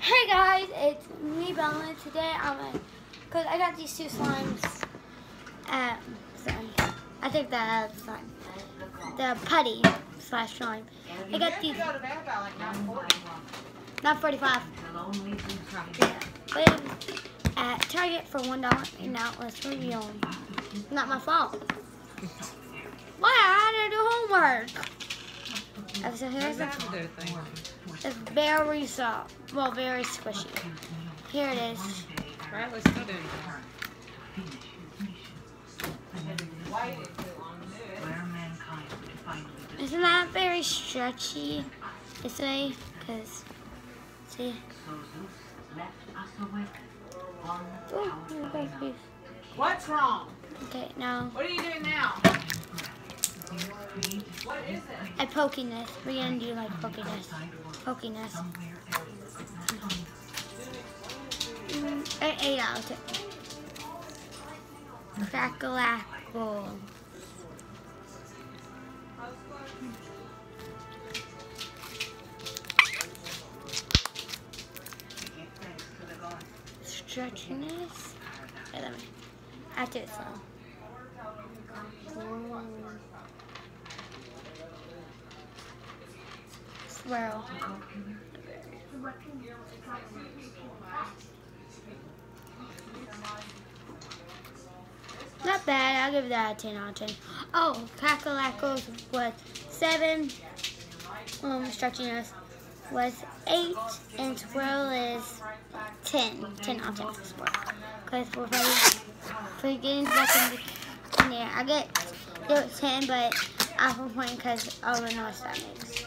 Hey guys, it's me, Bella. Today because I got these two slimes. Sorry, I think that slime, the putty slash slime. I got these. Not 45. Yeah, but at Target for $1 and outlets for real. Not my fault. Why? I had to do homework. So here's the. It's very soft. Well, very squishy. Here it is. Alright, let's go do it. Isn't that very stretchy this way? Because, see? Ooh, what's wrong? Okay, now. What are you doing now? What is it? I pokiness. We're gonna do like pokiness. Pokiness. 8 out of 10. Crackle-lackle. Stretchiness. Okay, let me. I have to do it slow. Swirl. Not bad. I'll give that a 10 out of 10. Oh, Crackle-lackles was 7. Stretchiness was 8, and swirl is 10. 10 out of 10 for swirl. Because we're ready for getting back in there. I get 10, but I'm complaining because all the noise that makes.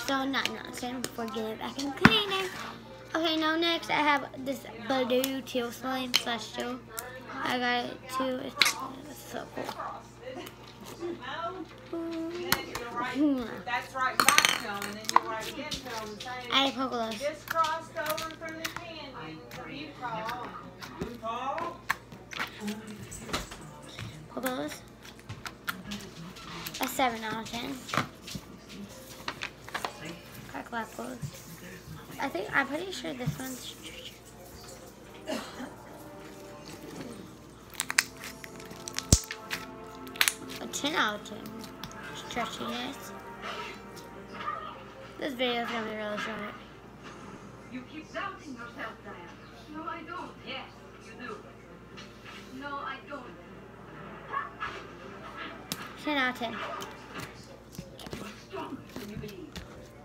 So not 10 for getting back in the container. Okay, now next I have this blue teal slime slash teal. I got it too. It's so cool. That's right back to them, and then you write again to them and say, I poke those. just crossed over through the canyon. You call. You call? Poke those. A 7 out of 10. Crackle-lackles. I'm pretty sure this one's a 10 out of 10. Stretchiness. This video is gonna be really short. You keep doubting yourself, Diane. No, I don't. Yes, you do. No, I don't. 10 out of 10.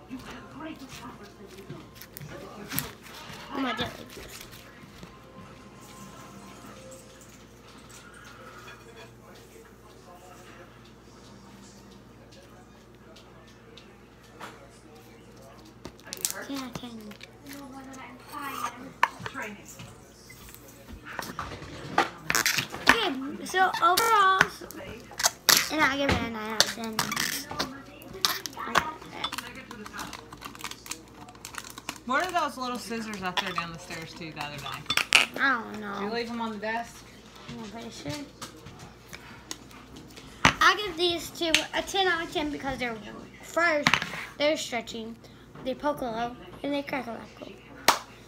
You have greater powers than you know. But if you do, I'm gonna do it like this. Okay, so overall, and I'll give it a 9 out of 10. What are those little scissors out there down the stairs too the other day? I don't Did you know. leave them on the desk? I'm pretty sure. I'll give these two a 10 out of 10 because they're stretching, they poke a little, and they crackle-lackle.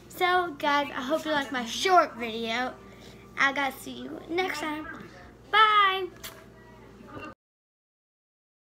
So guys, I hope you like my short video. I gotta see you next time. Bye!